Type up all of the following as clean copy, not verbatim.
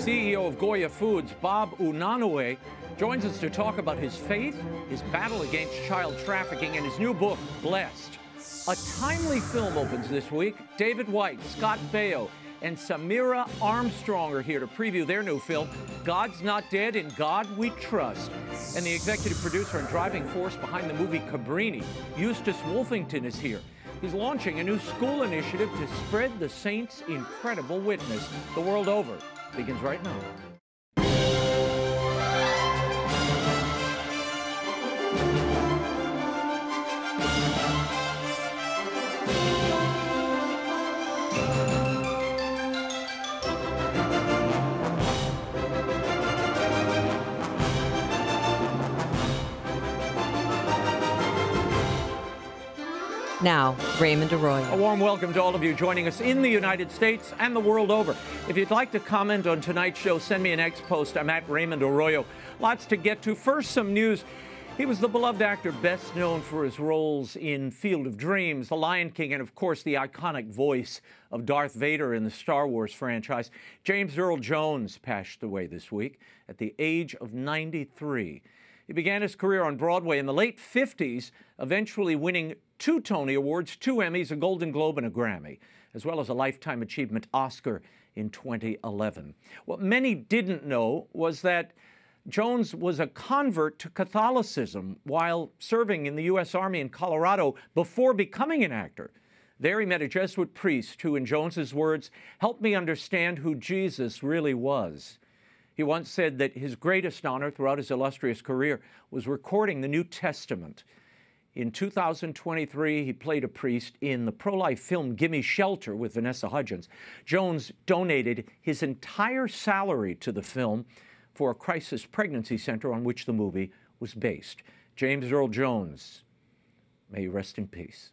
CEO of Goya Foods, Bob Unanue, joins us to talk about his faith, his battle against child trafficking, and his new book, Blessed. A timely film opens this week. David White, Scott Baio, and Samaire Armstrong are here to preview their new film, God's Not Dead, In God We Trust. And the executive producer and driving force behind the movie Cabrini, Eustace Wolfington, is here. He's launching a new school initiative to spread the saints' incredible witness the world over. Begins right now. Now, Raymond Arroyo. A warm welcome to all of you joining us in the United States and the world over. If you'd like to comment on tonight's show, send me an X post. I'm at Raymond Arroyo. Lots to get to. First, some news. He was the beloved actor best known for his roles in Field of Dreams, The Lion King, and of course the iconic voice of Darth Vader in the Star Wars franchise. James Earl Jones passed away this week at the age of 93. He began his career on Broadway in the late 50s, eventually winning 2 Tony Awards, 2 Emmys, a Golden Globe, and a Grammy, as well as a Lifetime Achievement Oscar in 2011. What many didn't know was that Jones was a convert to Catholicism while serving in the U.S. Army in Colorado before becoming an actor. There he met a Jesuit priest who, in Jones's words, helped me understand who Jesus really was. He once said that his greatest honor throughout his illustrious career was recording the New Testament. In 2023, he played a priest in the pro-life film Gimme Shelter with Vanessa Hudgens. Jones donated his entire salary to the film for a crisis pregnancy center on which the movie was based. James Earl Jones, may you rest in peace.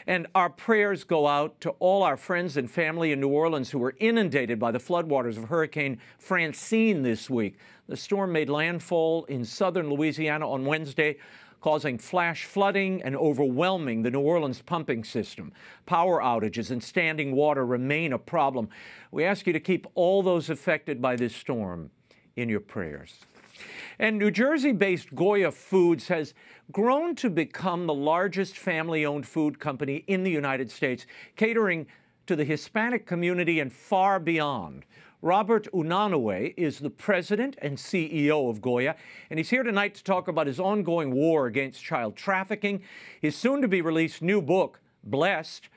And our prayers go out to all our friends and family in New Orleans who were inundated by the floodwaters of Hurricane Francine this week. The storm made landfall in southern Louisiana on Wednesday, causing flash flooding and overwhelming the New Orleans pumping system. Power outages and standing water remain a problem. We ask you to keep all those affected by this storm in your prayers. And New Jersey-based Goya Foods has grown to become the largest family-owned food company in the United States, catering to the Hispanic community and far beyond. Robert Unanue is the president and CEO of Goya, and he's here tonight to talk about his ongoing war against child trafficking, his soon-to-be-released new book, Blessed,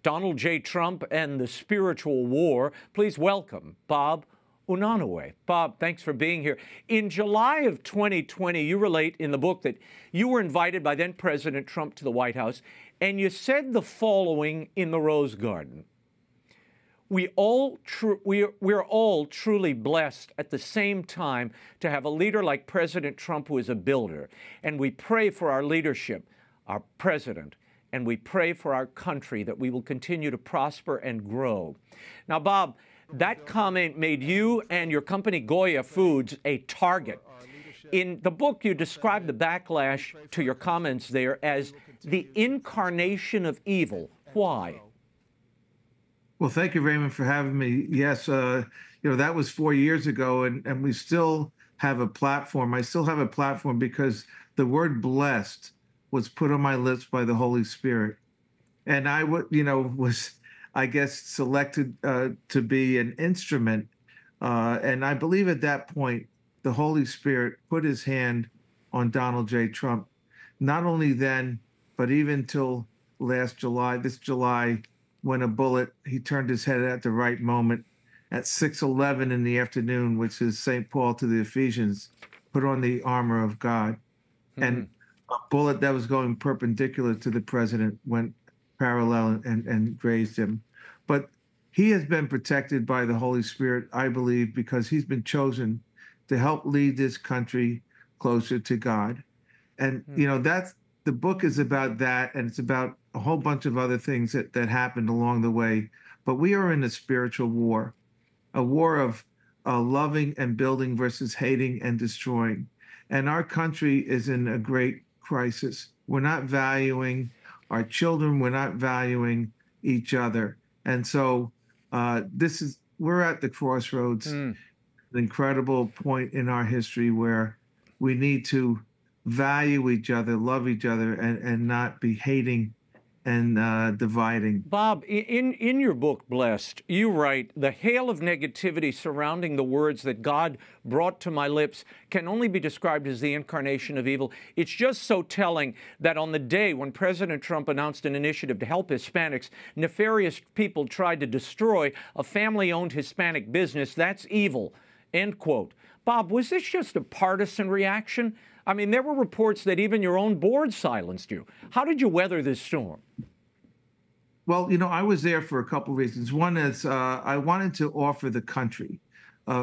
Donald J. Trump and the Spiritual War. Please welcome Bob Unanue. Bob, thanks for being here. In July of 2020, you relate in the book that you were invited by then-President Trump to the White House, and you said the following in the Rose Garden. We're all truly blessed at the same time to have a leader like President Trump, who is a builder. And we pray for our leadership, our president, and we pray for our country that we will continue to prosper and grow. Now, Bob, that comment made you and your company Goya Foods a target. In the book, you describe the backlash to your comments there as the incarnation of evil. Why? Well, thank you, Raymond, for having me. Yes, that was 4 years ago, and we still have a platform. I still have a platform because the word blessed was put on my lips by the Holy Spirit. And I was, I guess, selected to be an instrument. And I believe at that point, the Holy Spirit put his hand on Donald J. Trump. Not only then, but even till last July, this July, when a bullet, he turned his head at the right moment at 6:11 in the afternoon, which is St. Paul to the Ephesians, put on the armor of God. And a bullet that was going perpendicular to the president went parallel and grazed him. But he has been protected by the Holy Spirit, I believe, because he's been chosen to help lead this country closer to God. And, that's the book is about that, and it's about a whole bunch of other things that happened along the way. But we are in a spiritual war, a war of loving and building versus hating and destroying. And our country is in a great crisis. We're not valuing our children. We're not valuing each other. And so we're at the crossroads. an incredible point in our history where we need to value each other, love each other, and not be hating and dividing. Bob, in your book, Blessed, you write, the hail of negativity surrounding the words that God brought to my lips can only be described as the incarnation of evil. It's just so telling that on the day when President Trump announced an initiative to help Hispanics, nefarious people tried to destroy a family-owned Hispanic business. That's evil, end quote. Bob, was this just a partisan reaction? I mean, there were reports that even your own board silenced you. How did you weather this storm? Well, I was there for a couple of reasons. One is I wanted to offer the country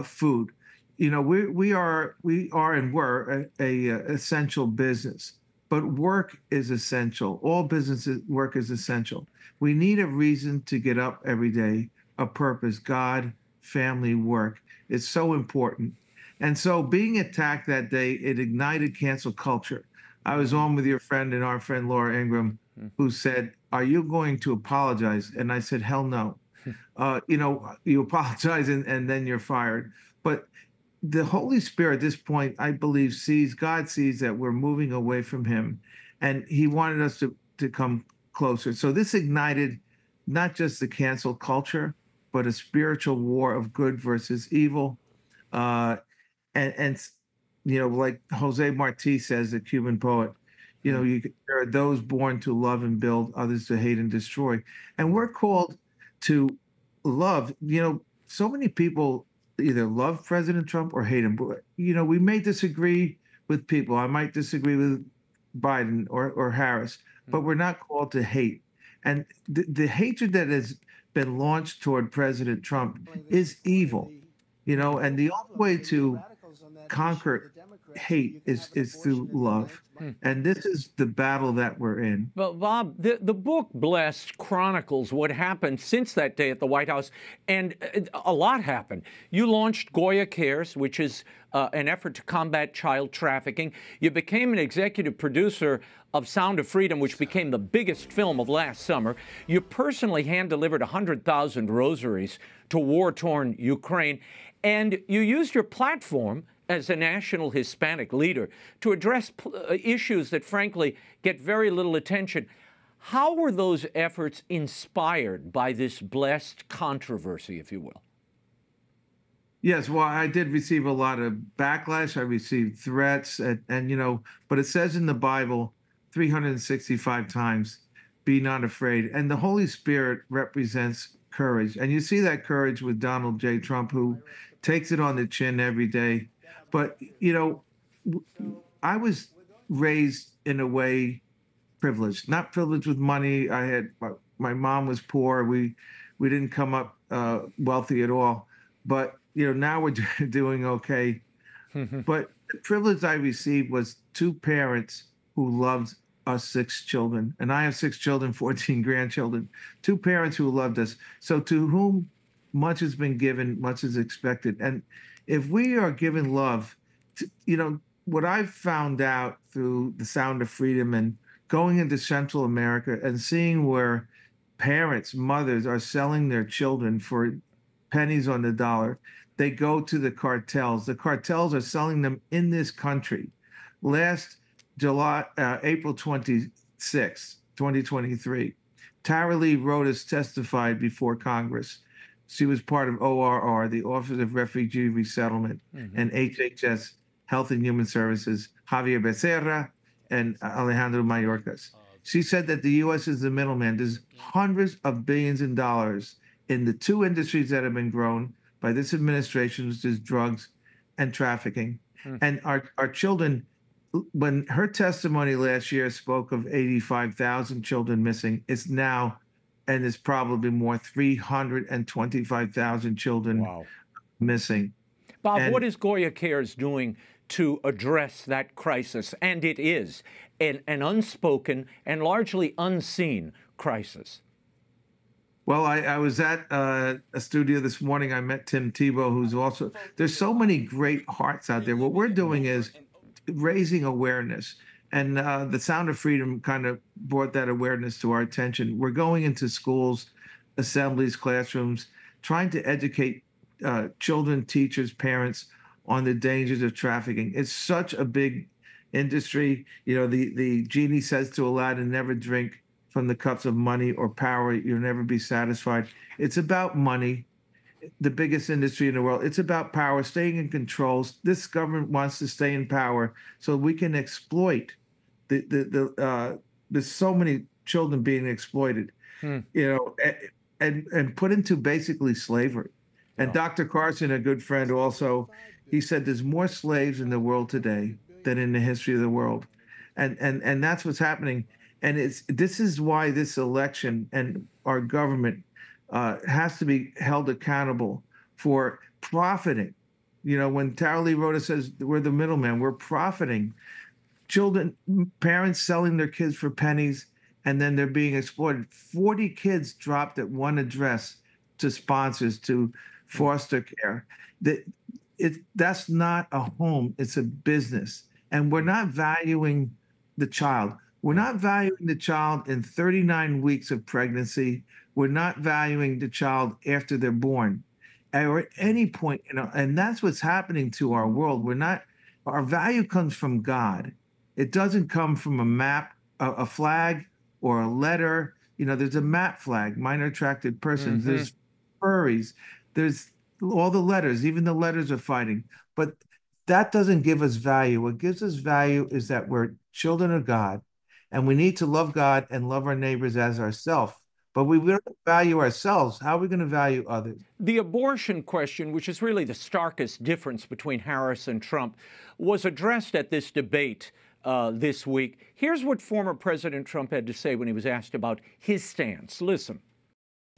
food. We are and were a essential business, but work is essential. All businesses work is essential. We need a reason to get up every day, a purpose, God, family, work. It's so important. And so being attacked that day, it ignited cancel culture. I was on with your friend and our friend Laura Ingraham, who said, "Are you going to apologize?" And I said, "Hell no." You apologize and then you're fired. But the Holy Spirit at this point, I believe, God sees that we're moving away from him. And he wanted us to come closer. So this ignited not just the cancel culture, but a spiritual war of good versus evil. And like Jose Marti says, the Cuban poet, there are those born to love and build, others to hate and destroy. And we're called to love. So many people either love President Trump or hate him. But, we may disagree with people. I might disagree with Biden or Harris, but we're not called to hate. And the hatred that has been launched toward President Trump is evil. And the only way to conquer hate is through love. And this is the battle that we're in. But Bob, the book Blessed chronicles what happened since that day at the White House, and a lot happened. You launched Goya Cares, which is an effort to combat child trafficking. You became an executive producer of Sound of Freedom, which became the biggest film of last summer. You personally hand-delivered 100,000 rosaries to war-torn Ukraine, and you used your platform as a national Hispanic leader to address issues that, frankly, get very little attention. How were those efforts inspired by this blessed controversy, if you will? Yes, well, I did receive a lot of backlash. I received threats, but it says in the Bible 365 times, be not afraid. And the Holy Spirit represents courage. And you see that courage with Donald J. Trump, who takes it on the chin every day. But, I was raised in a way privileged, not privileged with money. My mom was poor. We didn't come up wealthy at all. But, now we're doing okay. But the privilege I received was two parents who loved us 6 children. And I have 6 children, 14 grandchildren, 2 parents who loved us. So to whom much has been given, much is expected. And if we are given love, what I've found out through the Sound of Freedom and going into Central America and seeing where parents, mothers are selling their children for pennies on the dollar, they go to the cartels. The cartels are selling them in this country. Last April 26, 2023, Tara Lee Rodas testified before Congress. She was part of ORR, the Office of Refugee Resettlement, and HHS, Health and Human Services, Javier Becerra and Alejandro Mayorkas. She said that the U.S. is the middleman. There's hundreds of billions in dollars in the 2 industries that have been grown by this administration, which is drugs and trafficking. And our children, when her testimony last year spoke of 85,000 children missing, it's now, and there's probably more, 325,000 children missing. Bob, what is Goya Cares doing to address that crisis? And it is an unspoken and largely unseen crisis. Well, I was at a studio this morning. I met Tim Tebow, who's also, there's so many great hearts out there. What we're doing is raising awareness. And the Sound of Freedom kind of brought that awareness to our attention. We're going into schools, assemblies, classrooms, trying to educate children, teachers, parents on the dangers of trafficking. It's such a big industry. You know, the genie says to Aladdin, never drink from the cups of money or power. You'll never be satisfied. It's about money, the biggest industry in the world. It's about power, staying in control. This government wants to stay in power so we can exploit there's so many children being exploited, you know, and put into basically slavery. And Dr. Carson, a good friend also, he said there's more slaves in the world today than in the history of the world. And that's what's happening. And this is why this election and our government has to be held accountable for profiting. You know, when Tara Lee Rhoda says we're the middleman, we're profiting. Children, parents selling their kids for pennies, and then they're being exploited. 40 kids dropped at one address to sponsors, to foster care. That's not a home, it's a business. And we're not valuing the child. We're not valuing the child in 39 weeks of pregnancy. We're not valuing the child after they're born or at any point, you know, and that's what's happening to our world. Our value comes from God. It doesn't come from a map, a flag, or a letter. You know, there's a map flag, minor attracted persons. There's furries. There's all the letters, even the letters are fighting. But that doesn't give us value. What gives us value is that we're children of God, and we need to love God and love our neighbors as ourselves. But we don't value ourselves. How are we going to value others? The abortion question, which is really the starkest difference between Harris and Trump, was addressed at this debate this week. Here's what former President Trump had to say when he was asked about his stance. Listen.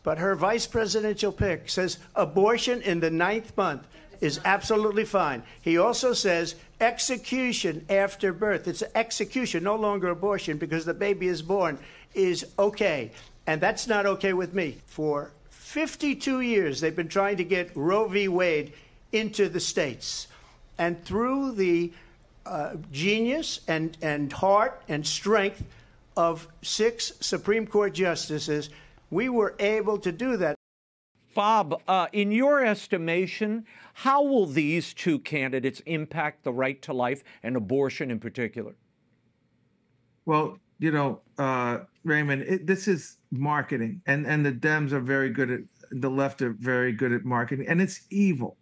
But her vice presidential pick says abortion in the 9th month is absolutely fine. He also says execution after birth. It's execution, no longer abortion, because the baby is born, is okay. And that's not okay with me. For 52 years, they've been trying to get Roe v. Wade into the states. And through the genius and heart and strength of 6 Supreme Court justices, we were able to do that. Bob, in your estimation, how will these two candidates impact the right to life and abortion in particular? Well, you know, Raymond, this is marketing, and the Dems are very good at, the left are very good at marketing, and it's evil.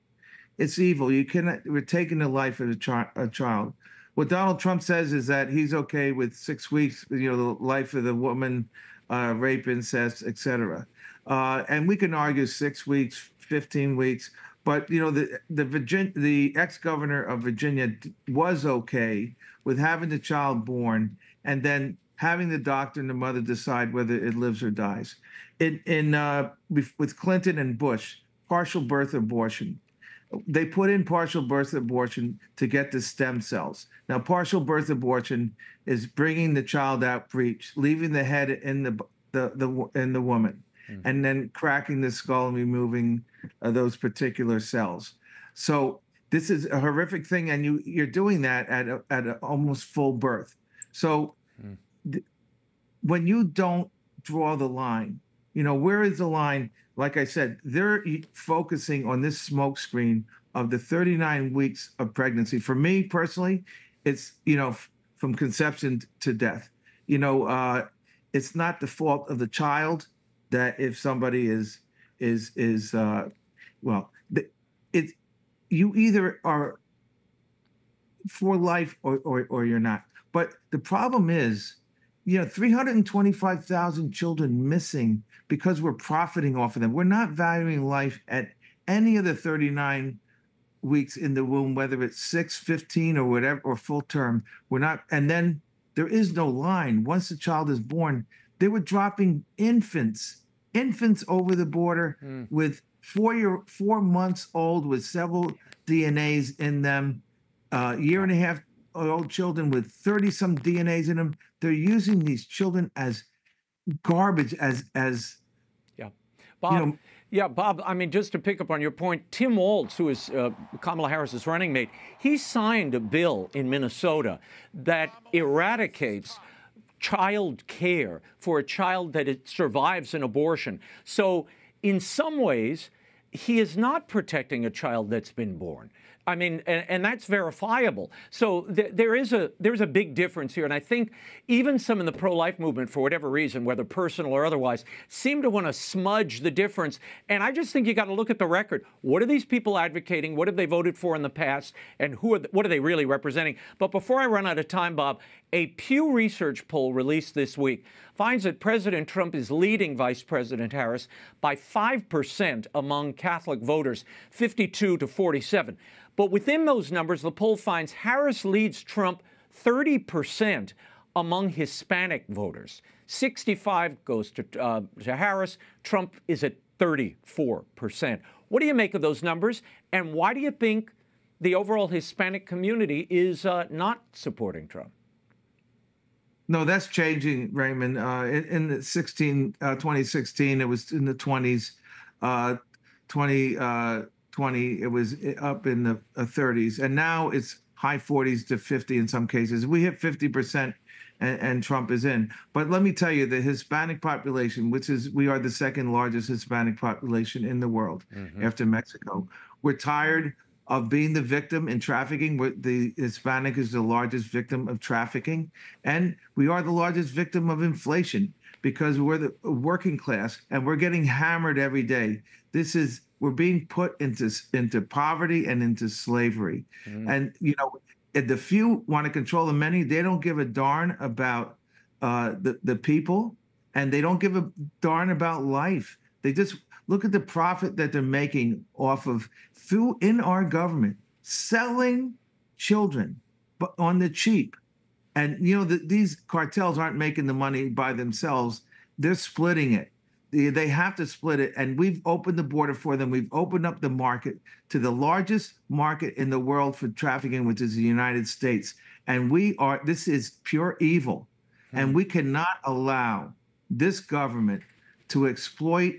It's evil. We're taking the life of a child. What Donald Trump says is that he's okay with 6 weeks, you know, the life of the woman, rape, incest, etc. And we can argue 6 weeks, 15 weeks, but you know, the ex-governor of Virginia was okay with having the child born and then having the doctor and the mother decide whether it lives or dies. With Clinton and Bush, partial birth abortion. They put in partial birth abortion to get the stem cells. Now, partial birth abortion is bringing the child out breech, leaving the head in the woman, and then cracking the skull and removing those particular cells. So this is a horrific thing, and you're doing that at a almost full birth. So when you don't draw the line, you know, where is the line? Like I said, they're focusing on this smokescreen of the 39 weeks of pregnancy. For me personally, it's, you know, from conception to death. You know, it's not the fault of the child that if somebody you either are for life or you're not. But the problem is, you know, 325,000 children missing because we're profiting off of them. We're not valuing life at any of the 39 weeks in the womb, whether it's 6, 15, or whatever, or full term. We're not, and then there is no line. Once the child is born, they were dropping infants over the border with 4 months old with several DNAs in them, year and a half old children with 30-some DNAs in them. They're using these children as garbage, as yeah, Bob. You know, yeah, Bob. I mean, just to pick up on your point, Tim Walz, who is Kamala Harris's running mate, he signed a bill in Minnesota that eradicates child care for a child that it survives an abortion. So, in some ways, he is not protecting a child that's been born. I mean, and that's verifiable. So there's a big difference here. And I think even some in the pro-life movement, for whatever reason, whether personal or otherwise, seem to want to smudge the difference. And I just think you got to look at the record. What are these people advocating? What have they voted for in the past? And what are they really representing? But before I run out of time, Bob, a Pew Research poll released this week finds that President Trump is leading Vice President Harris by 5% among Catholic voters, 52 to 47. But within those numbers, the poll finds Harris leads Trump 30% among Hispanic voters. 65 goes to Harris. Trump is at 34%. What do you make of those numbers? And why do you think the overall Hispanic community is not supporting Trump? No, that's changing, Raymond. In 2016, it was in the 20s. 2020, it was up in the 30s. And now it's high 40s to 50 in some cases. We hit 50%, and Trump is in. But let me tell you, the Hispanic population, we are the second largest Hispanic population in the world after Mexico. We're tired of being the victim in trafficking. The Hispanic is the largest victim of trafficking. And we are the largest victim of inflation because we're the working class and we're getting hammered every day. We're being put into poverty and into slavery. And, if the few want to control the many, they don't give a darn about the people, and they don't give a darn about life. They just look at the profit that they're making off of in our government, selling children, but on the cheap. And these cartels aren't making the money by themselves; they're splitting it. They have to split it, and we've opened the border for them. We've opened up the market to the largest market in the world for trafficking, which is the United States. And this is pure evil, and we cannot allow this government to exploit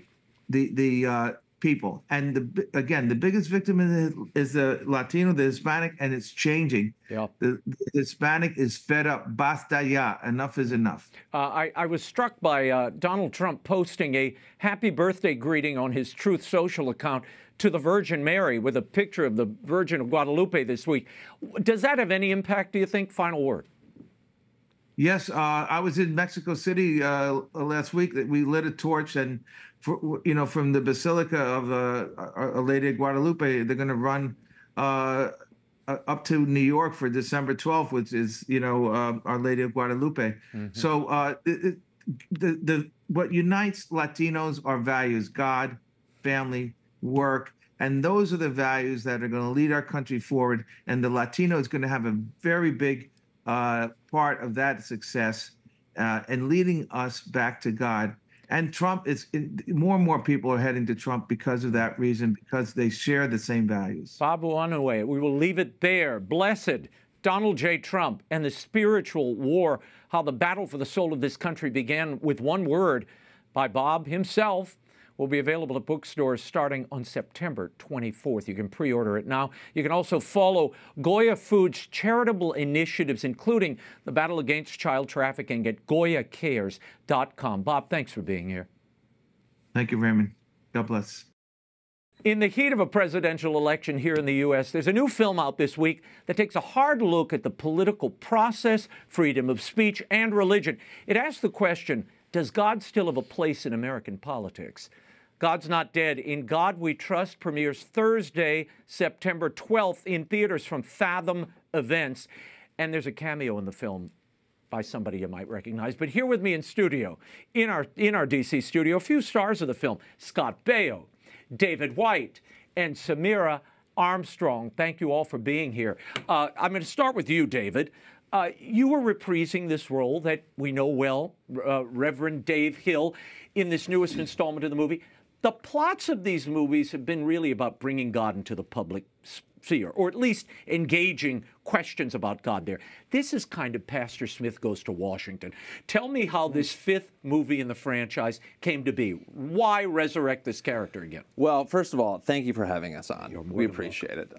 the people. And again, the biggest victim is the Latino, the Hispanic, and it's changing. Yeah. The Hispanic is fed up. Basta ya. Enough is enough. I was struck by Donald Trump posting a happy birthday greeting on his Truth Social account to the Virgin Mary with a picture of the Virgin of Guadalupe this week. Does that have any impact, do you think? Final word. Yes, I was in Mexico City last week. We lit a torch, and from the Basilica of Our Lady of Guadalupe, they're going to run up to New York for December 12th, which is Our Lady of Guadalupe. So what unites Latinos are values: God, family, work. And those are the values that are going to lead our country forward. And the Latino is going to have a very big part of that success and leading us back to God. And Trump more and more people are heading to Trump because of that reason, because they share the same values. Bob Wanaway, we will leave it there. Blessed Donald J. Trump and the spiritual war, how the battle for the soul of this country began with one word by Bob himself, will be available at bookstores starting on September 24th. You can pre-order it now. You can also follow Goya Foods' charitable initiatives, including the battle against child trafficking, at GoyaCares.com. Bob, thanks for being here. Thank you, Raymond. God bless. In the heat of a presidential election here in the U.S., there's a new film out this week that takes a hard look at the political process, freedom of speech, and religion. It asks the question, does God still have a place in American politics? God's Not Dead, In God We Trust, premieres Thursday, September 12th in theaters from Fathom Events. And there's a cameo in the film by somebody you might recognize. But here with me in studio, in our D.C. studio, a few stars of the film: Scott Baio, David White, and Samaire Armstrong. Thank you all for being here. I'm going to start with you, David. You were reprising this role that we know well, Reverend Dave Hill, in this newest installment of the movie. The plots of these movies have been really about bringing God into the public sphere, or at least engaging questions about God there. This is kind of Pastor Smith Goes to Washington. Tell me how this fifth movie in the franchise came to be. Why resurrect this character again? Well, first of all, thank you for having us on. We appreciate it.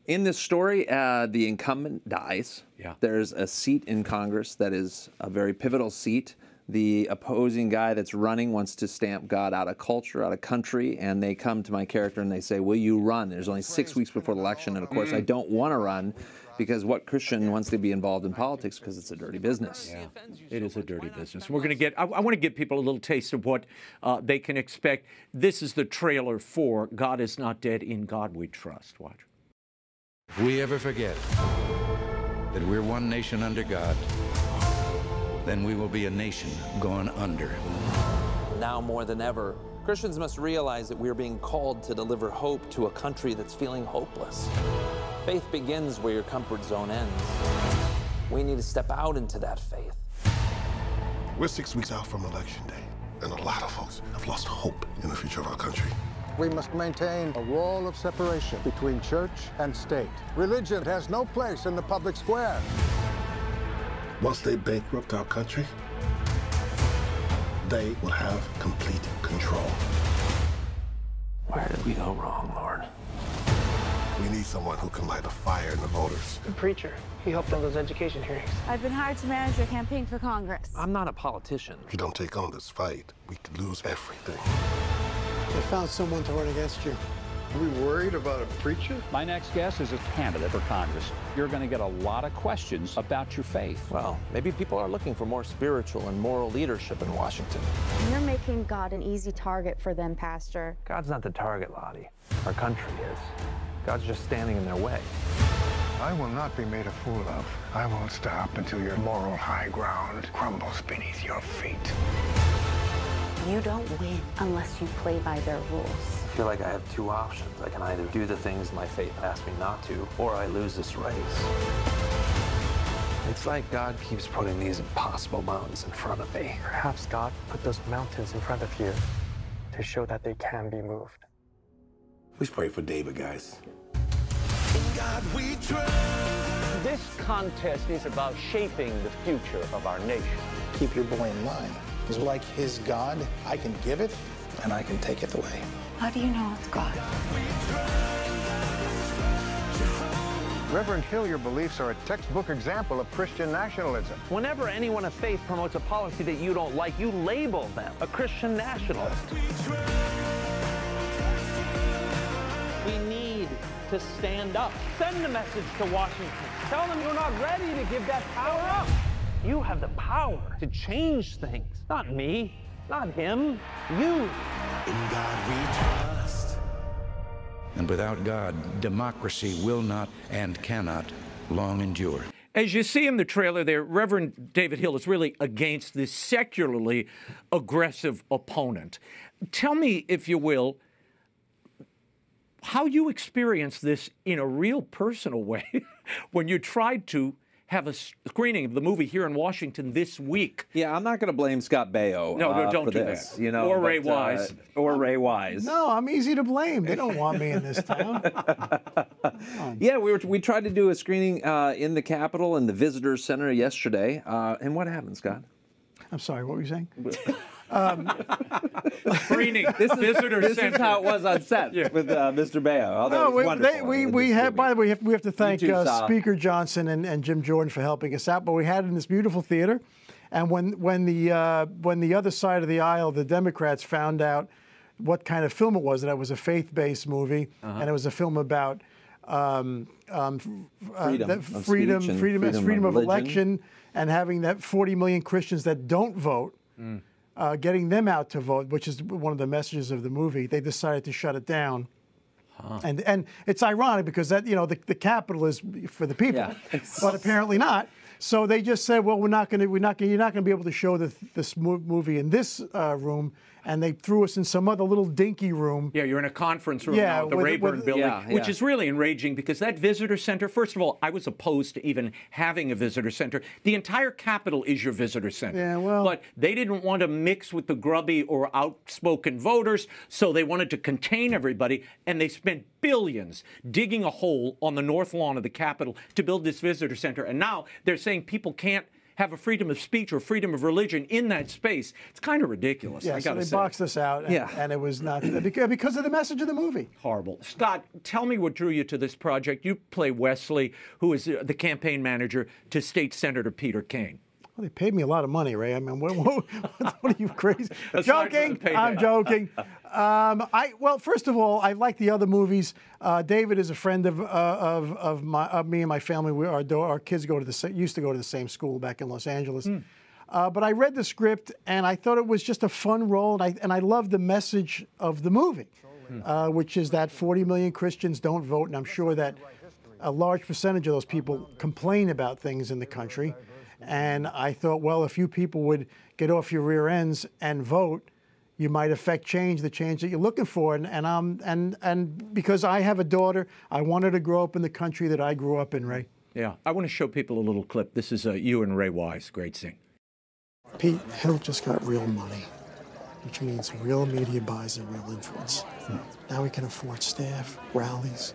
In this story, the incumbent dies. Yeah. There's a seat in Congress that is a very pivotal seat the opposing guy that's running wants to stamp God out of culture, out of country, and they come to my character and they say, will you run? There's only 6 weeks before the election, and of course I don't want to run because what Christian wants to be involved in politics because it's a dirty business. Yeah, it is a dirty business. We're going to get, I want to give people a little taste of what they can expect. This is the trailer for God Is Not Dead, In God We Trust. Watch. If we ever forget that we're one nation under God, then we will be a nation going under. Now more than ever, Christians must realize that we're being called to deliver hope to a country that's feeling hopeless. Faith begins where your comfort zone ends. We need to step out into that faith. We're 6 weeks out from Election Day, and a lot of folks have lost hope in the future of our country. We must maintain a wall of separation between church and state. Religion has no place in the public square. Once they bankrupt our country, they will have complete control. Where did we go wrong, Lord? We need someone who can light a fire in the voters. The preacher. He helped on those education hearings. I've been hired to manage your campaign for Congress. I'm not a politician. If you don't take on this fight, we could lose everything. They found someone to run against you. Are we worried about a preacher? My next guest is a candidate for Congress. You're going to get a lot of questions about your faith. Well, maybe people are looking for more spiritual and moral leadership in Washington. You're making God an easy target for them, Pastor. God's not the target, Lottie. Our country is. God's just standing in their way. I will not be made a fool of. I won't stop until your moral high ground crumbles beneath your feet. You don't win unless you play by their rules. I feel like I have two options. I can either do the things my faith asks me not to, or I lose this race. It's like God keeps putting these impossible mountains in front of me. Perhaps God put those mountains in front of you to show that they can be moved. Let's pray for David, guys. This contest is about shaping the future of our nation. Keep your boy in line. Because like his God, I can give it and I can take it away. How do you know it's God? Reverend Hill, your beliefs are a textbook example of Christian nationalism. Whenever anyone of faith promotes a policy that you don't like, you label them a Christian nationalist. We need to stand up. Send the message to Washington. Tell them you're not ready to give that power up. You have the power to change things. Not me, not him, you. In God we trust. And without God, democracy will not and cannot long endure. As you see in the trailer there, Reverend David Hill is really against this secularly aggressive opponent. Tell me, if you will, how you experienced this in a real personal way when you tried to have a screening of the movie here in Washington this week. Yeah, I'm not going to blame Scott Baio. No, don't for do this, that. You know, or Ray Wise. Or Ray Wise. No, I'm easy to blame. They don't want me in this town. Yeah, we tried to do a screening in the Capitol and the Visitor Center yesterday. And what happened, Scott? I'm sorry, what were you saying? Screening, Visitor This Center. is how it was on set with Mr. Baio. Although it was wonderful. We had, by the way, we have to thank You two saw. Speaker Johnson and Jim Jordan for helping us out. But we had it in this beautiful theater, and when the other side of the aisle, the Democrats, found out what kind of film it was, that it was a faith-based movie, and it was a film about freedom of election, and having that 40 million Christians that don't vote. Getting them out to vote, which is one of the messages of the movie, they decided to shut it down. And it's ironic because that the Capitol is for the people, but apparently not. So they just said, well, you're not going to be able to show this movie in this room. And they threw us in some other little dinky room. Yeah, you're in a conference room now at the Rayburn building, which is really enraging because that visitor center, first of all, I was opposed to even having a visitor center. The entire Capitol is your visitor center. Yeah, well. But they didn't want to mix with the grubby or outspoken voters, so they wanted to contain everybody, and they spent billions digging a hole on the north lawn of the Capitol to build this visitor center. And now they're saying people can't have a freedom of speech or freedom of religion in that space. It's kind of ridiculous. Yeah, so they boxed us out, and it was not because of the message of the movie. Horrible. Scott, tell me what drew you to this project. You play Wesley, who is the campaign manager to State Senator Peter Kane. Well, they paid me a lot of money, Ray. I mean, what are you crazy? Aside from the payday. I'm joking. Well, first of all, I like the other movies. David is a friend of me and my family. Our kids used to go to the same school back in Los Angeles. But I read the script and I thought it was just a fun role, and I loved the message of the movie, which is that 40 million Christians don't vote, and I'm sure that a large percentage of those people complain about things in the country. And I thought, well, if you people would get off your rear ends and vote, you might affect change, the change that you're looking for. And because I have a daughter, I want her to grow up in the country that I grew up in, Ray. Yeah, I want to show people a little clip. This is you and Ray Wise. Great scene. Pete, Hill just got real money, which means real media buys and real influence. Now he can afford staff, rallies,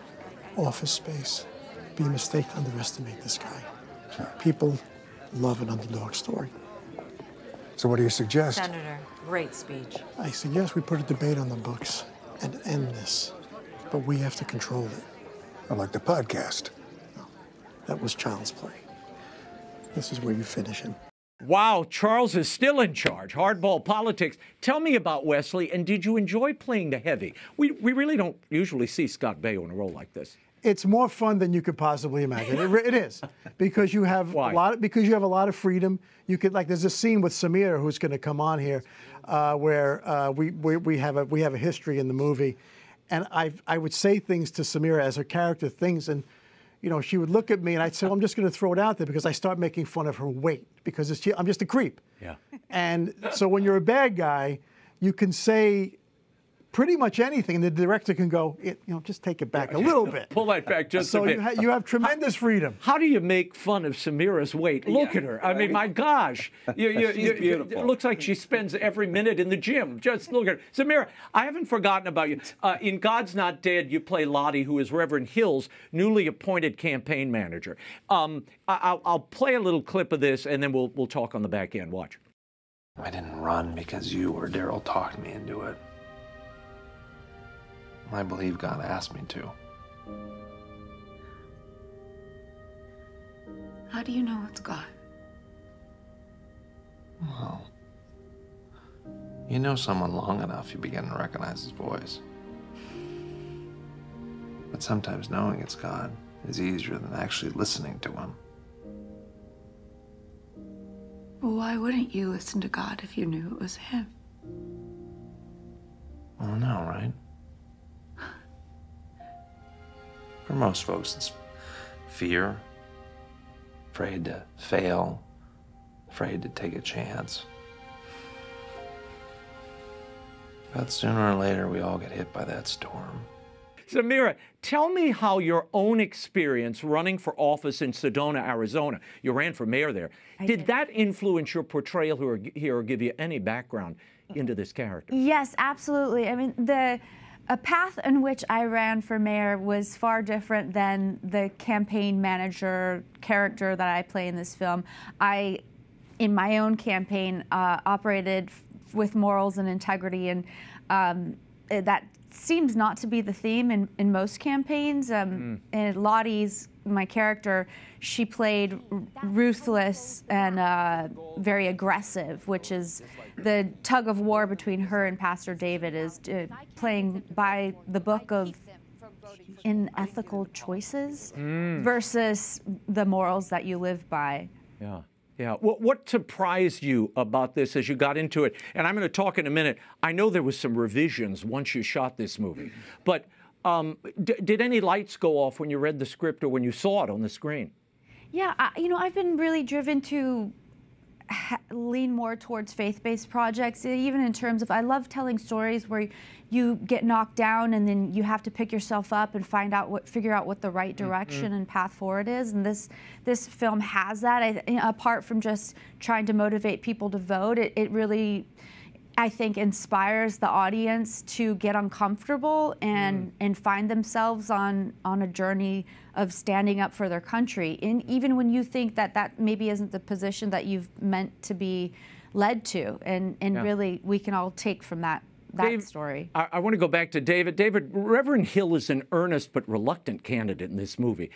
office space. It'd be a mistake to underestimate this guy. People love an underdog story. So what do you suggest? Senator, great speech. I suggest we put a debate on the books and end this, but we have to control it. I like the podcast. No, that was child's play. This is where you finish him. Wow, Charles is still in charge. Hardball politics. Tell me about Wesley, and did you enjoy playing the heavy? We really don't usually see Scott Baio in a role like this. It's more fun than you could possibly imagine. It is, because you have a lot of freedom. You could, like, there's a scene with Samaire who's going to come on here, where we have a history in the movie, and I would say things to Samaire as her character things, and she would look at me and I'd say, well, I'm just going to throw it out there because I start making fun of her weight because I'm just a creep. Yeah. And so when you're a bad guy, you can say pretty much anything, and the director can go, just take it back a little bit. Pull that back just a bit. So you have tremendous freedom. How do you make fun of Samira's weight? Look at her. I mean, my gosh. She's beautiful. It looks like she spends every minute in the gym. Just look at her. Samira, I haven't forgotten about you. In God's Not Dead, you play Lottie, who is Reverend Hill's newly appointed campaign manager. I'll play a little clip of this, and then we'll talk on the back end. Watch. I didn't run because you or Daryl talked me into it. I believe God asked me to. How do you know it's God? Well, you know someone long enough, you begin to recognize his voice. But sometimes knowing it's God is easier than actually listening to him. Well, why wouldn't you listen to God if you knew it was him? Well, no, right? For most folks, it's fear, afraid to fail, afraid to take a chance. But sooner or later, we all get hit by that storm. Samira, tell me how your own experience running for office in Sedona, Arizona, you ran for mayor there, did that influence your portrayal here or give you any background into this character? Yes, absolutely. I mean, a path in which I ran for mayor was far different than the campaign manager character that I play in this film. I, in my own campaign, operated with morals and integrity, and that seems not to be the theme in most campaigns. And Lottie's, my character, she played ruthless and very aggressive, which is the tug of war between her and Pastor David is playing by the book of unethical choices versus the morals that you live by. Yeah. Yeah. What surprised you about this as you got into it? And I'm going to talk in a minute. I know there was some revisions once you shot this movie, but did any lights go off when you read the script or when you saw it on the screen? Yeah, I've been really driven to lean more towards faith-based projects, even in terms of, I love telling stories where you get knocked down and then you have to pick yourself up and figure out what the right direction and path forward is. And this film has that. Apart from just trying to motivate people to vote, it really, I think, inspires the audience to get uncomfortable and find themselves on a journey of standing up for their country. And even when you think that maybe isn't the position that you've meant to be led to, and really we can all take from that story. I want to go back to David. David, Reverend Hill is an earnest but reluctant candidate in this movie.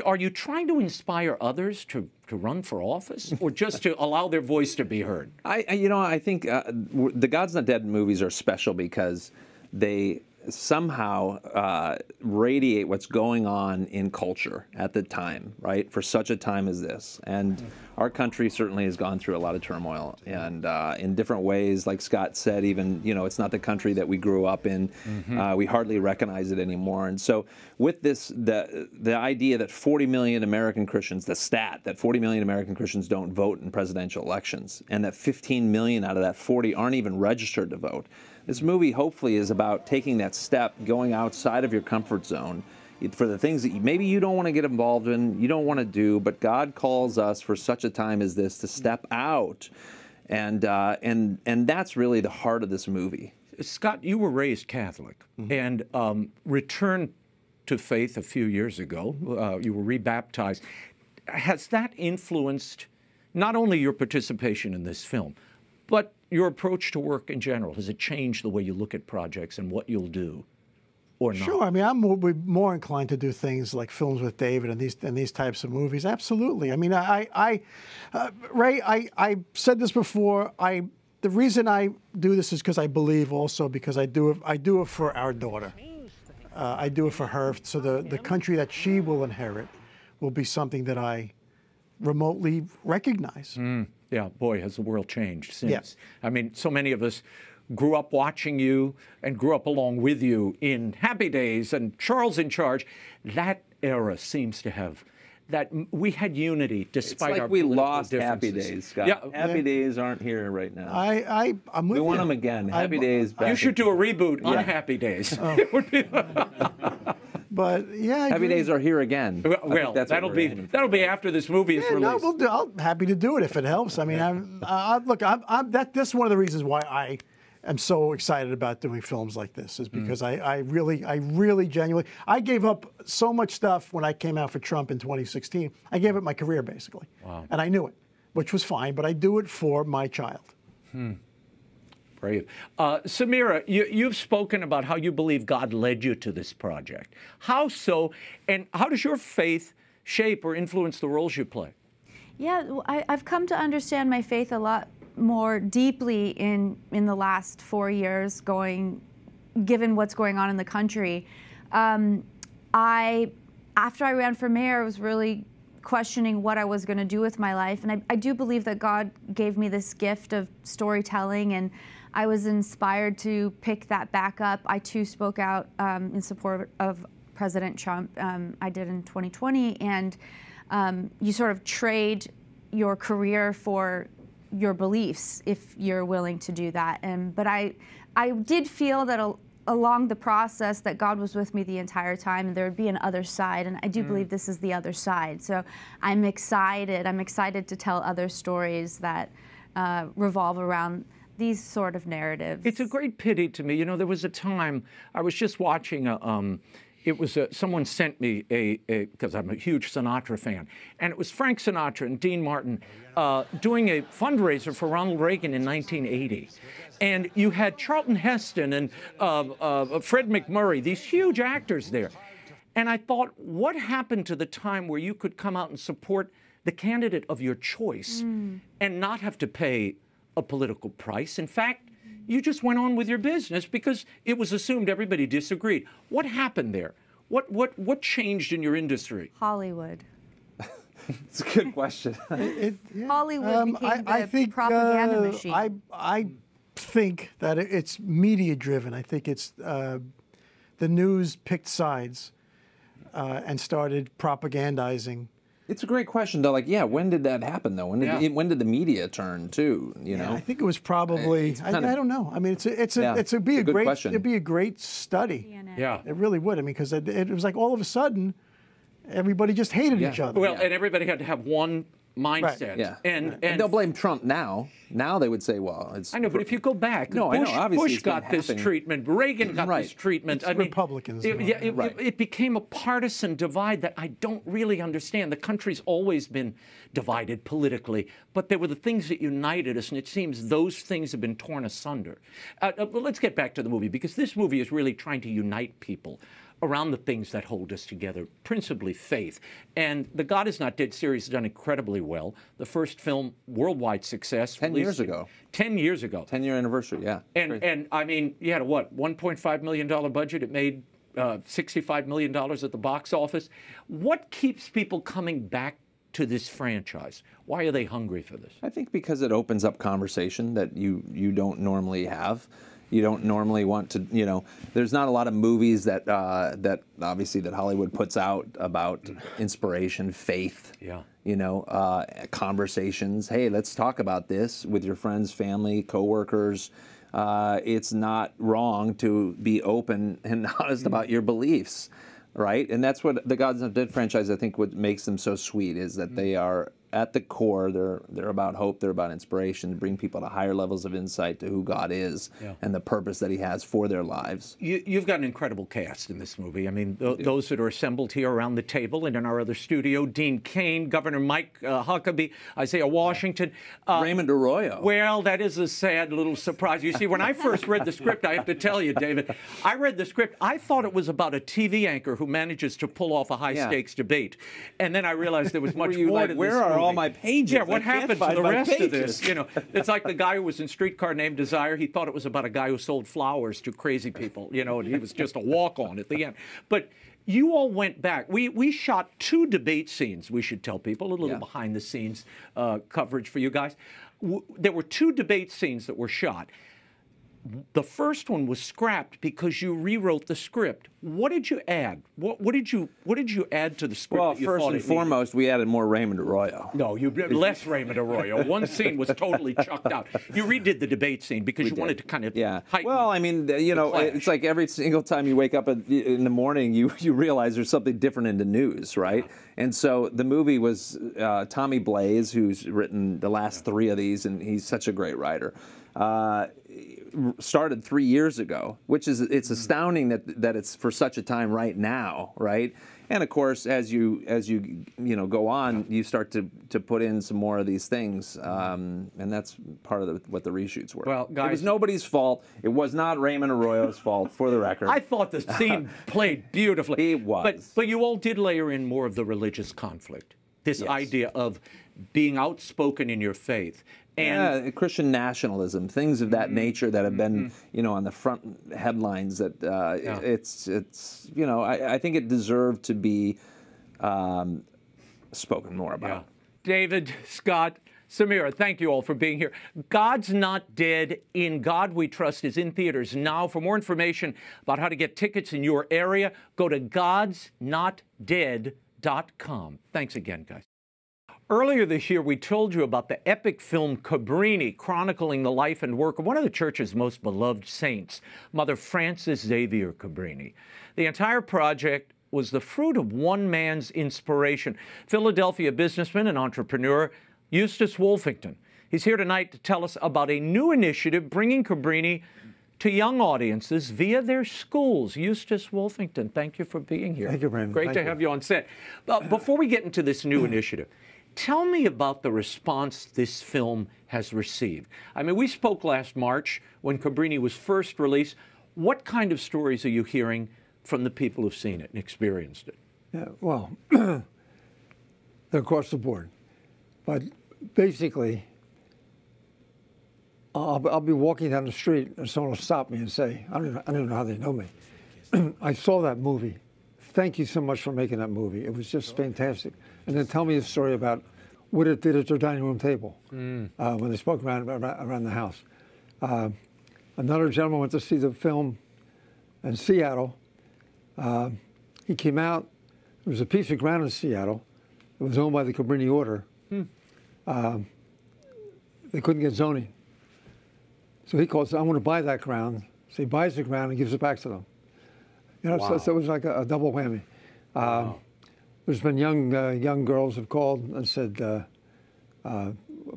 Are you trying to inspire others to run for office, or just to allow their voice to be heard? I think the God's Not Dead movies are special because they somehow radiate what's going on in culture at the time, right? For such a time as this. And our country certainly has gone through a lot of turmoil, and in different ways, like Scott said, even, it's not the country that we grew up in. We hardly recognize it anymore. And so with this, the idea that 40 million American Christians, the stat that 40 million American Christians don't vote in presidential elections, and that 15 million out of that 40 aren't even registered to vote. This movie hopefully is about taking that step, going outside of your comfort zone for the things that maybe you don't want to get involved in, you don't want to do, but God calls us for such a time as this to step out, and that's really the heart of this movie. Scott, you were raised Catholic and returned to faith a few years ago. You were rebaptized. Has that influenced not only your participation in this film, but your approach to work in general? Has it changed the way you look at projects and what you'll do, or not? Sure. I mean, I'm more inclined to do things like films with David and these types of movies. Absolutely. I mean, Ray, I said this before. The reason I do this is because I believe, also because I do it for our daughter. I do it for her, so the country that she will inherit will be something that I remotely recognize. Yeah, boy, has the world changed since. Yeah. I mean, so many of us grew up watching you and grew up along with you in Happy Days and Charles in Charge. That era seems to have, that we had unity despite it's like our we political lost differences. Happy Days, Scott. Yeah. Happy Days aren't here right now. I'm with we you. want them again. Happy Days back. You should do a reboot on Happy Days. It would be But yeah, Happy Days are here again. Well, that'll be after this movie is released. No, I'm happy to do it if it helps. I mean, that's one of the reasons why I am so excited about doing films like this, is because I really genuinely, I gave up so much stuff when I came out for Trump in 2016. I gave up my career basically, and I knew it, which was fine. But I do it for my child. Brave. Samaire, you've spoken about how you believe God led you to this project. How so, and how does your faith shape or influence the roles you play? Yeah, I've come to understand my faith a lot more deeply in the last 4 years, given what's going on in the country. After I ran for mayor, I was really questioning what I was going to do with my life, and I do believe that God gave me this gift of storytelling, and I was inspired to pick that back up. I too spoke out in support of President Trump. I did in 2020, and you sort of trade your career for your beliefs if you're willing to do that. But I did feel that along the process that God was with me the entire time, and there would be an other side, and I do believe this is the other side. So I'm excited. I'm excited to tell other stories that revolve around these sort of narratives. It's a great pity to me. You know, there was a time I was just watching someone sent me because I'm a huge Sinatra fan, and it was Frank Sinatra and Dean Martin doing a fundraiser for Ronald Reagan in 1980. And you had Charlton Heston and Fred McMurray, these huge actors there. And I thought, what happened to the time where you could come out and support the candidate of your choice and not have to pay a political price? In fact, you just went on with your business because it was assumed everybody disagreed. What happened there? What changed in your industry? Hollywood. It's a good question. Hollywood became the propaganda machine. I think that it's media driven. I think it's the news picked sides and started propagandizing. It's a great question, though. Like, when did that happen, though? When did the media turn, too? You know, I think it was probably. I don't know. I mean, it'd be a great study. Yeah, it really would. I mean, because it was like all of a sudden, everybody just hated each other. Well, and everybody had to have one mindset. Right. Yeah. And they'll blame Trump now. Now they would say, well, it's... I know, but if you go back, Bush got this treatment, Reagan got this treatment. It's Republicans. It became a partisan divide that I don't really understand. The country's always been divided politically, but there were the things that united us, and it seems those things have been torn asunder. But let's get back to the movie, because this movie is really trying to unite people around the things that hold us together, principally faith. And the God Is Not Dead series has done incredibly well. The first film, worldwide success. 10 years ago. 10 years ago. 10-year anniversary, yeah. And I mean, you had a what, $1.5 million budget? It made $65 million at the box office. What keeps people coming back to this franchise? Why are they hungry for this? I think because it opens up conversation that you don't normally have. You don't normally want to, you know, there's not a lot of movies that that obviously that Hollywood puts out about inspiration, faith, you know, conversations. Hey, let's talk about this with your friends, family, coworkers. It's not wrong to be open and honest about your beliefs, right? And that's what the God's Not Dead franchise, I think, what makes them so sweet is that they are, at the core, they're about hope, they're about inspiration, to bring people to higher levels of insight to who God is and the purpose that He has for their lives. You've got an incredible cast in this movie. I mean, those that are assembled here around the table and in our other studio, Dean Cain, Governor Mike Huckabee, Isaiah Washington. Raymond Arroyo. Well, that is a sad little surprise. You see, when I first read the script, I have to tell you, David, I read the script, I thought it was about a TV anchor who manages to pull off a high-stakes debate. And then I realized there was much more to this movie. All my pages. Yeah, what happened to the rest of this? You know, it's like the guy who was in Streetcar Named Desire. He thought it was about a guy who sold flowers to crazy people, you know, and he was just a walk-on at the end. But you all went back. We shot 2 debate scenes, we should tell people, a little behind-the-scenes coverage for you guys. There were 2 debate scenes that were shot. The first one was scrapped because you rewrote the script. What did you add? What did you add to the script? Well, that you first thought and foremost, we added more Raymond Arroyo. No, less Raymond Arroyo. One scene was totally chucked out. You redid the debate scene because you wanted to kind of heighten. Well, I mean, you know, it's like every single time you wake up in the morning, you realize there's something different in the news, right? And so the movie was Tommy Blaze, who's written the last 3 of these, and he's such a great writer. Started 3 years ago, which is it's astounding that it's for such a time right now, right? And of course, as you know go on, you start to put in some more of these things, and that's part of what the reshoots were. Well, guys, it was nobody's fault. It was not Raymond Arroyo's fault, for the record. I thought the scene played beautifully. It was, but you all did layer in more of the religious conflict. This idea of being outspoken in your faith. And Christian nationalism, things of that nature that have been, you know, on the front headlines. That it's you know, I think it deserved to be spoken more about. David, Scott, Samaire, thank you all for being here. God's Not Dead, In God We Trust is in theaters now. For more information about how to get tickets in your area, go to godsnotdead.com. Thanks again, guys. Earlier this year, we told you about the epic film Cabrini, chronicling the life and work of one of the church's most beloved saints, Mother Frances Xavier Cabrini. The entire project was the fruit of one man's inspiration, Philadelphia businessman and entrepreneur Eustace Wolfington. He's here tonight to tell us about a new initiative bringing Cabrini to young audiences via their schools. Eustace Wolfington, thank you for being here. Thank you, Raymond. Great to have you on set. Before we get into this new initiative, tell me about the response this film has received. I mean, we spoke last March when Cabrini was first released. What kind of stories are you hearing from the people who've seen it and experienced it? Yeah, well, they're across the board. But basically, I'll be walking down the street and someone will stop me and say, I don't even know how they know me. I saw that movie. Thank you so much for making that movie. It was just fantastic. And then tell me a story about what it did at their dining room table when they spoke around the house. Another gentleman went to see the film in Seattle. He came out. There was a piece of ground in Seattle. It was owned by the Cabrini Order. They couldn't get zoning. So he calls, I want to buy that ground. So he buys the ground and gives it back to them. You know, so it was like a double whammy. There's been young girls have called and said,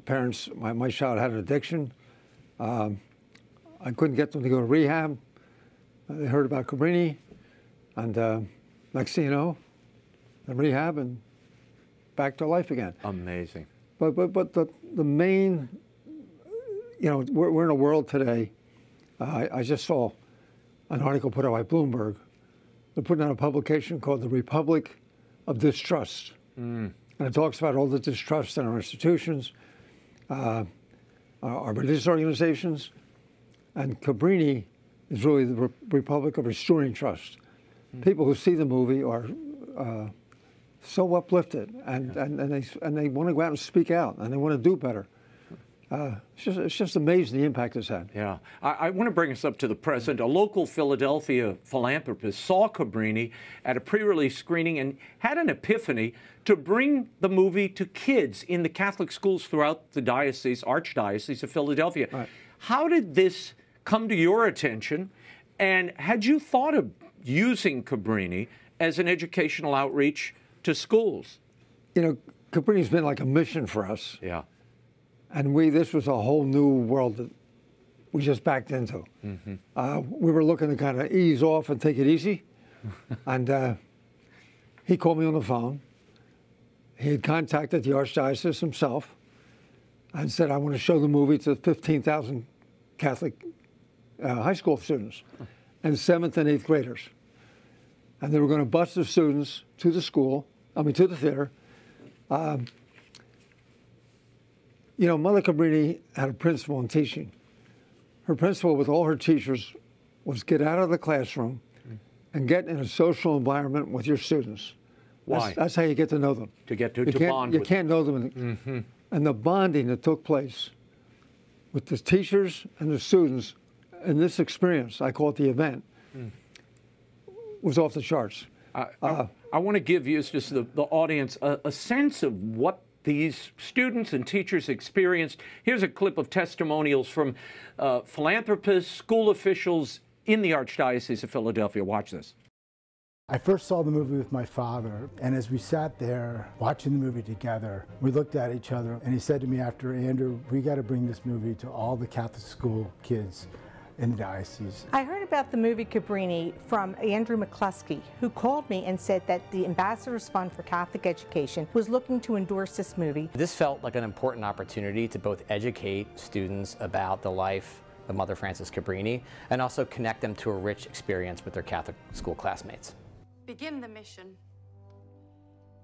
parents, my child had an addiction. I couldn't get them to go to rehab. They heard about Cabrini, and next thing you know, they're in rehab and back to life again. Amazing. But the main, you know, we're in a world today. I just saw an article put out by Bloomberg they're putting out a publication called The Republic of Distrust. And it talks about all the distrust in our institutions, our religious organizations, and Cabrini is really the Republic of Restoring Trust. People who see the movie are so uplifted, and they want to go out and speak out, and they want to do better. It's just amazing the impact it's had. Yeah. I want to bring us up to the present. A local Philadelphia philanthropist saw Cabrini at a pre-release screening and had an epiphany to bring the movie to kids in the Catholic schools throughout the Archdiocese of Philadelphia. Right. How did this come to your attention? And had you thought of using Cabrini as an educational outreach to schools? You know, Cabrini's been like a mission for us. Yeah. And this was a whole new world that we just backed into. We were looking to kind of ease off and take it easy. And he called me on the phone. He had contacted the Archdiocese himself and said, I want to show the movie to 15,000 Catholic high school students and 7th and 8th graders. And they were going to bus the students to the to the theater. You know, Mother Cabrini had a principle in teaching. Her principle with all her teachers was get out of the classroom and get in a social environment with your students. Why? That's how you get to know them. To bond you with them. can't know them. And the bonding that took place with the teachers and the students in this experience, I call it the event, was off the charts. I want to give Eustace, the audience, a sense of what these students and teachers experienced. Here's a clip of testimonials from philanthropists, school officials in the Archdiocese of Philadelphia. Watch this. I first saw the movie with my father, and as we sat there watching the movie together, we looked at each other, and he said to me after, Andrew, we got to bring this movie to all the Catholic school kids in the diocese. I heard about the movie Cabrini from Andrew McCluskey, who called me and said that the Ambassadors Fund for Catholic Education was looking to endorse this movie. This felt like an important opportunity to both educate students about the life of Mother Frances Cabrini and also connect them to a rich experience with their Catholic school classmates. Begin the mission,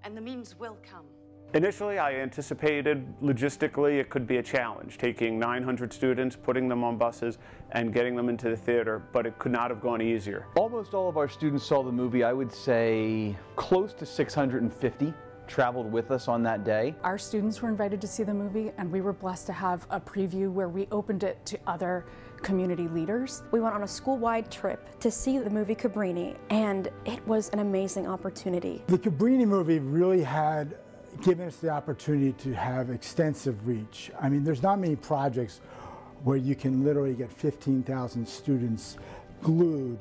and the means will come. Initially, I anticipated logistically it could be a challenge, taking 900 students, putting them on buses, and getting them into the theater, but it could not have gone easier. Almost all of our students saw the movie. I would say close to 650 traveled with us on that day. Our students were invited to see the movie, and we were blessed to have a preview where we opened it to other community leaders. We went on a school-wide trip to see the movie Cabrini, and it was an amazing opportunity. The Cabrini movie really had given us the opportunity to have extensive reach. I mean, there's not many projects where you can literally get 15,000 students glued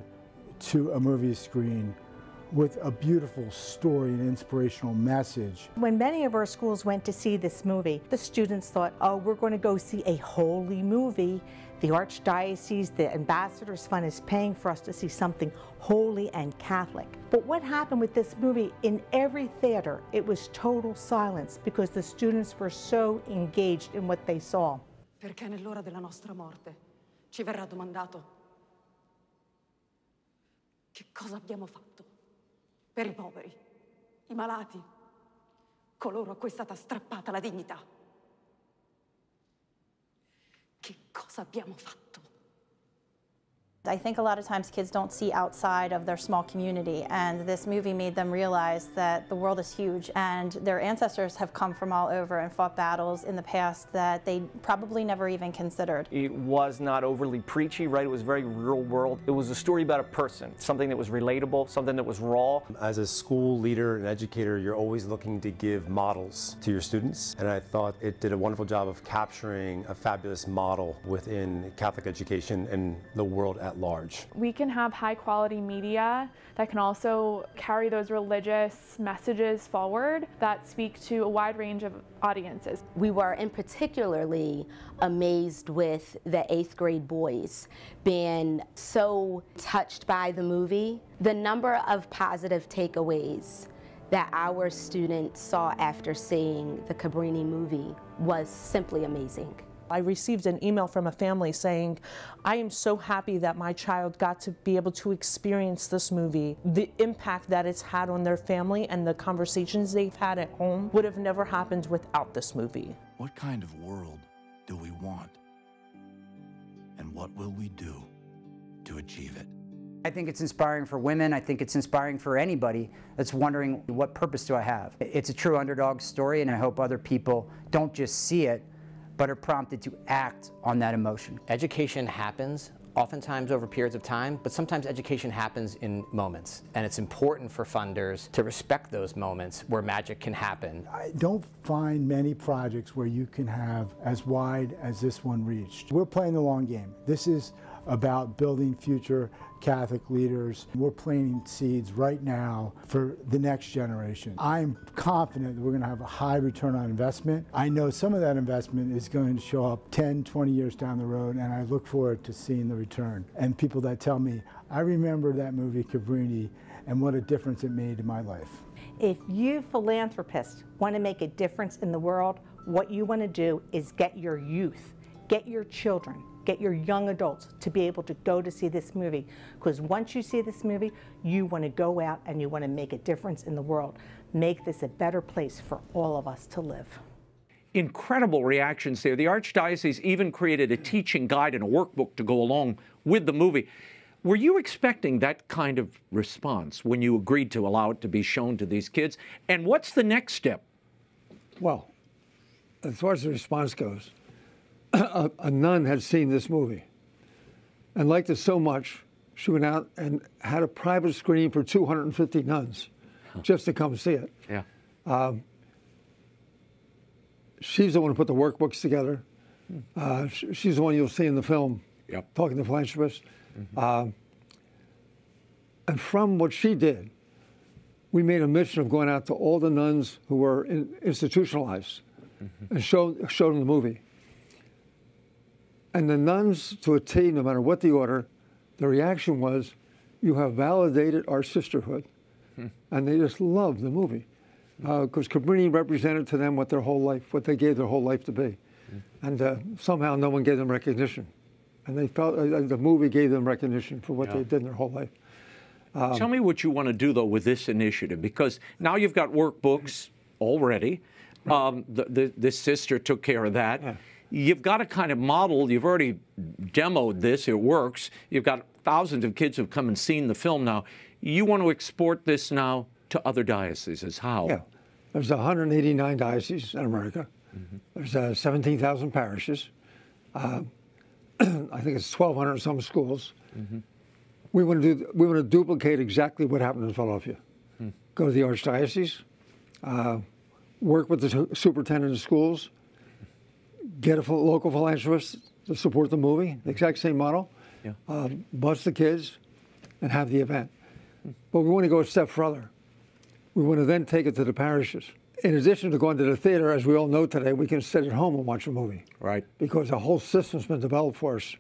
to a movie screen with a beautiful story and inspirational message. When many of our schools went to see this movie, the students thought, oh, we're going to go see a holy movie. The Archdiocese, the Ambassadors Fund is paying for us to see something holy and Catholic. But what happened with this movie, in every theater, it was total silence because the students were so engaged in what they saw. Perché nell'ora della nostra morte ci verrà domandato che cosa abbiamo fatto per i poveri, i malati, coloro a cui è stata strappata la dignità. Che cosa abbiamo fatto? I think a lot of times kids don't see outside of their small community, and this movie made them realize that the world is huge, and their ancestors have come from all over and fought battles in the past that they probably never even considered. It was not overly preachy, right? It was very real world. It was a story about a person, something that was relatable, something that was raw. As a school leader and educator, you're always looking to give models to your students, and I thought it did a wonderful job of capturing a fabulous model within Catholic education and the world at large. We can have high quality media that can also carry those religious messages forward that speak to a wide range of audiences. We were in particularly amazed with the 8th grade boys being so touched by the movie. The number of positive takeaways that our students saw after seeing the Cabrini movie was simply amazing. I received an email from a family saying, I am so happy that my child got to be able to experience this movie. The impact that it's had on their family and the conversations they've had at home would have never happened without this movie. What kind of world do we want? And what will we do to achieve it? I think it's inspiring for women. I think it's inspiring for anybody that's wondering, what purpose do I have? It's a true underdog story, and I hope other people don't just see it, but are prompted to act on that emotion. Education happens oftentimes over periods of time, but sometimes education happens in moments. And it's important for funders to respect those moments where magic can happen. I don't find many projects where you can have as wide as this one reached. We're playing the long game. This is about building future Catholic leaders. We're planting seeds right now for the next generation. I'm confident that we're going to have a high return on investment. I know some of that investment is going to show up 10, 20 years down the road, and I look forward to seeing the return. And people that tell me, I remember that movie Cabrini and what a difference it made in my life. If you philanthropists want to make a difference in the world, what you want to do is get your youth, get your children, get your young adults to be able to go to see this movie. Because once you see this movie, you want to go out and you want to make a difference in the world. Make this a better place for all of us to live. Incredible reactions there. The Archdiocese even created a teaching guide and a workbook to go along with the movie. Were you expecting that kind of response when you agreed to allow it to be shown to these kids? And what's the next step? Well, as far as the response goes, a nun had seen this movie and liked it so much, she went out and had a private screening for 250 nuns just to come see it. Yeah. She's the one who put the workbooks together. She's the one you'll see in the film, talking to philanthropists. And from what she did, we made a mission of going out to all the nuns who were institutionalized and showed them the movie. And the nuns, to a T, no matter what the order, the reaction was, you have validated our sisterhood. And they just loved the movie. Because Cabrini represented to them what their whole life, what they gave their whole life to be. And somehow no one gave them recognition. And they felt the movie gave them recognition for what they did in their whole life. Tell me what you want to do, though, with this initiative, because now you've got workbooks already. This sister took care of that. Yeah. You've got a kind of model. You've already demoed this. It works. You've got thousands of kids who've come and seen the film now. You want to export this now to other dioceses. How? Yeah. There's 189 dioceses in America. There's 17,000 parishes. I think it's 1,200 some schools. We want to duplicate exactly what happened in Philadelphia. Go to the Archdiocese, work with the superintendent of schools, get a local philanthropist to support the movie, the exact same model, bus the kids, and have the event. But we want to go a step further. We want to then take it to the parishes. In addition to going to the theater, as we all know today, we can sit at home and watch a movie. Right. Because the whole system's been developed for us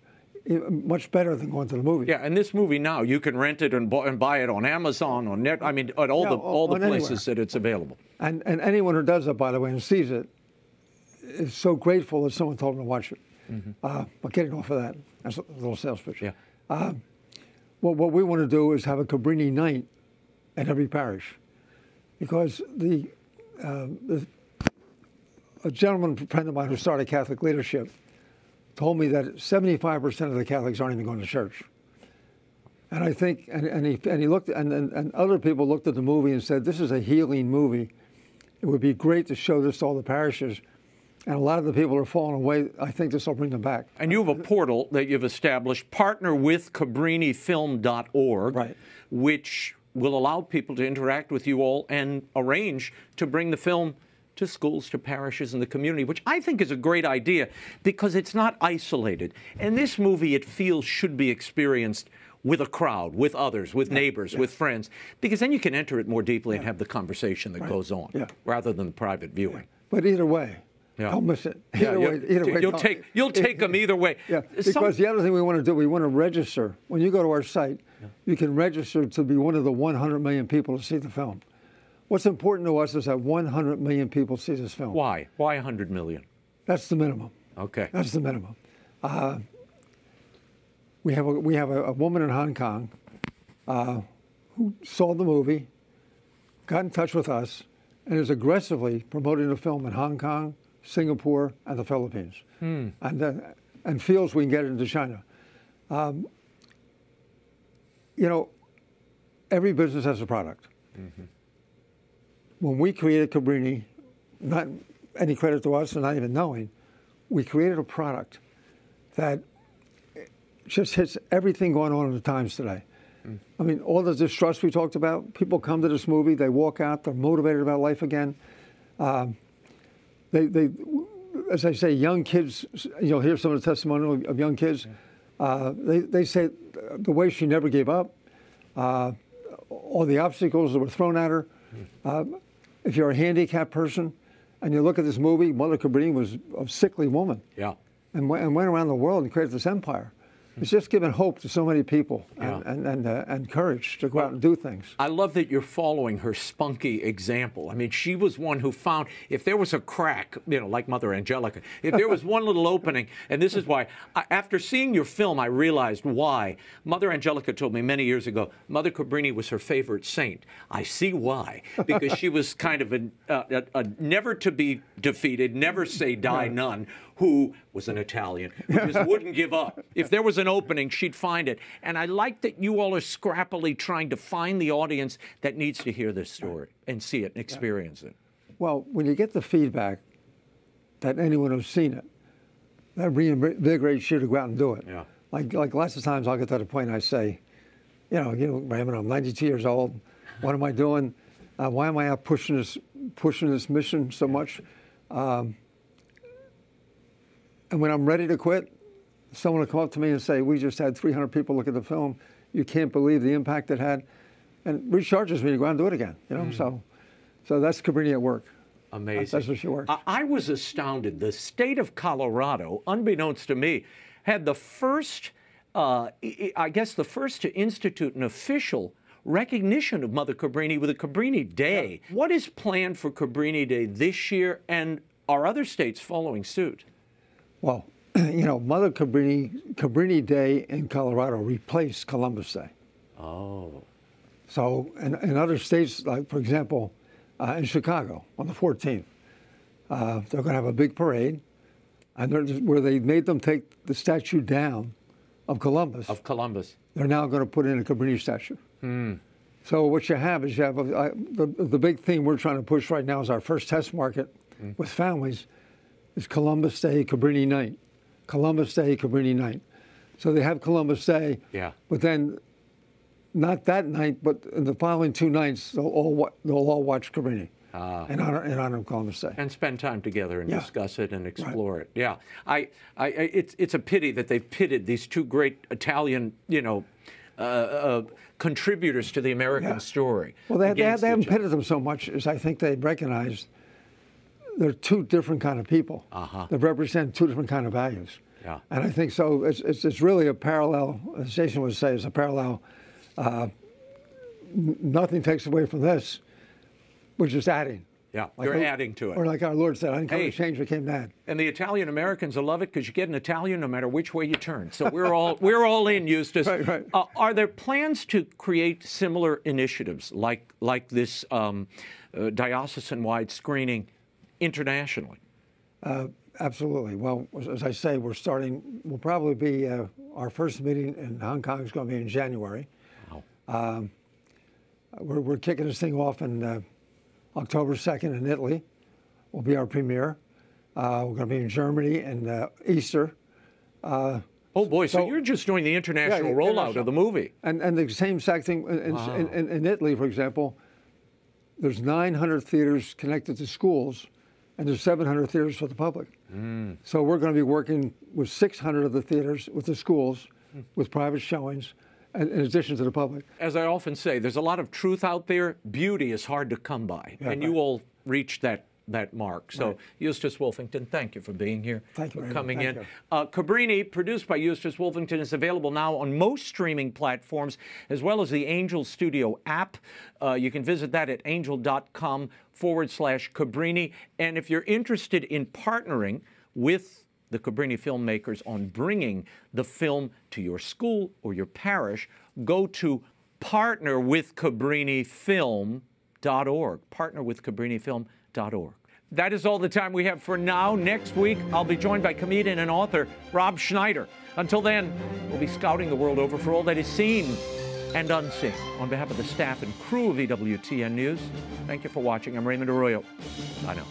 much better than going to the movie. Yeah, and this movie now, you can rent it and buy it on Amazon, on net. I mean, at all the places that it's available. And anyone who does that, by the way, and sees it, is so grateful that someone told them to watch it. But getting off of that, that's a little sales pitch. Yeah. What we want to do is have a Cabrini night at every parish, because a gentleman friend of mine who started Catholic Leadership told me that 75% of the Catholics aren't even going to church. And I think, and he looked, and other people looked at the movie and said, this is a healing movie. It would be great to show this to all the parishes. And a lot of the people are falling away. I think this will bring them back. And you have a portal that you've established, partnerwithcabrinifilm.org, which will allow people to interact with you all and arrange to bring the film to schools, to parishes, and the community, which I think is a great idea because it's not isolated. And this movie, it feels, should be experienced with a crowd, with others, with neighbors, with friends, because then you can enter it more deeply and have the conversation that goes on, rather than private viewing. But either way, don't miss it. Either way, you'll take them either way. Yeah, because the other thing we want to do, we want to register. When you go to our site, you can register to be one of the 100 million people to see the film. What's important to us is that 100 million people see this film. Why? Why 100 million? That's the minimum. Okay. That's the minimum. We have a woman in Hong Kong who saw the movie, got in touch with us, and is aggressively promoting the film in Hong Kong, Singapore, and the Philippines, and feels we can get it into China. You know, every business has a product. When we created Cabrini, not any credit to us and not even knowing, we created a product that just hits everything going on in the times today. I mean, all the distrust we talked about, people come to this movie, they walk out, they're motivated about life again. As I say, young kids, you'll hear some of the testimony of young kids. They say the way she never gave up, all the obstacles that were thrown at her. If you're a handicapped person and you look at this movie, Mother Cabrini was a sickly woman. Yeah. And went around the world and created this empire. It's just given hope to so many people and courage to go out and do things. I love that you're following her spunky example. I mean, she was one who found, if there was a crack, you know, like Mother Angelica, if there was one little opening, and this is why, after seeing your film, I realized why. Mother Angelica told me many years ago, Mother Cabrini was her favorite saint. I see why, because she was kind of a never to be defeated, never say die none, who was an Italian, who just wouldn't give up. If there was an opening, she'd find it. And I like that you all are scrappily trying to find the audience that needs to hear this story and see it and experience it. Well, when you get the feedback that anyone who's seen it, that reinvigorates you to go out and do it. Yeah. Like lots of times I'll get to the point I say, you know, Raymond, I'm 92 years old. What am I doing? Why am I out pushing this mission so much? And when I'm ready to quit, someone will come up to me and say, we just had 300 people look at the film. You can't believe the impact it had. And recharges me to go out and do it again. You know, so that's Cabrini at work. Amazing. That's what she works. I was astounded. The state of Colorado, unbeknownst to me, had the first, I guess the first to institute an official recognition of Mother Cabrini with a Cabrini Day. Yeah. What is planned for Cabrini Day this year, and are other states following suit? Well, you know, Mother Cabrini Day in Colorado replaced Columbus Day. Oh. So in other states, like, for example, in Chicago on the 14th, they're going to have a big parade, and where they made them take the statue down of Columbus. They're now going to put in a Cabrini statue. So what you have is the big theme we're trying to push right now is our first test market with families. Is Columbus Day, Cabrini Night. Columbus Day, Cabrini Night. So they have Columbus Day, but then not that night, but in the following 2 nights, they'll all watch Cabrini in honor of Columbus Day. And spend time together and discuss it and explore it. Yeah, it's a pity that they've pitted these 2 great Italian, you know, contributors to the American story. Well, they haven't pitted them so much as I think they've recognized they're 2 different kind of people that represent 2 different kind of values. Yeah. And I think so. It's really a parallel. As Jason would say, it's a parallel. Nothing takes away from this. We're just adding. Yeah, like you're adding to it. Or like our Lord said, I didn't come to change, I came to add. And the Italian Americans will love it because you get an Italian no matter which way you turn. So we're all in, Eustace. Right. Are there plans to create similar initiatives like this diocesan-wide screening internationally? Absolutely. Well, as I say, we'll probably be, our first meeting in Hong Kong is going to be in January. Wow. We're kicking this thing off in October 2nd in Italy. Will be our premiere. We're going to be in Germany and Easter. Oh boy, so you're just doing the international rollout of the movie. And the same exact thing in Italy, for example. There's 900 theaters connected to schools, and there's 700 theaters for the public. So we're going to be working with 600 of the theaters, with the schools, with private showings, in addition to the public. As I often say, there's a lot of truth out there. Beauty is hard to come by, and you all reach that mark. So, Eustace Wolfington, thank you for being here. Thank you for coming in. You. Cabrini, produced by Eustace Wolfington, is available now on most streaming platforms, as well as the Angel Studio app. You can visit that at angel.com/Cabrini. And if you're interested in partnering with the Cabrini filmmakers on bringing the film to your school or your parish, go to partnerwithcabrinifilm.org. Partnerwithcabrinifilm.org. That is all the time we have for now. Next week, I'll be joined by comedian and author Rob Schneider. Until then, we'll be scouting the world over for all that is seen and unseen. On behalf of the staff and crew of EWTN News, thank you for watching. I'm Raymond Arroyo. Bye now.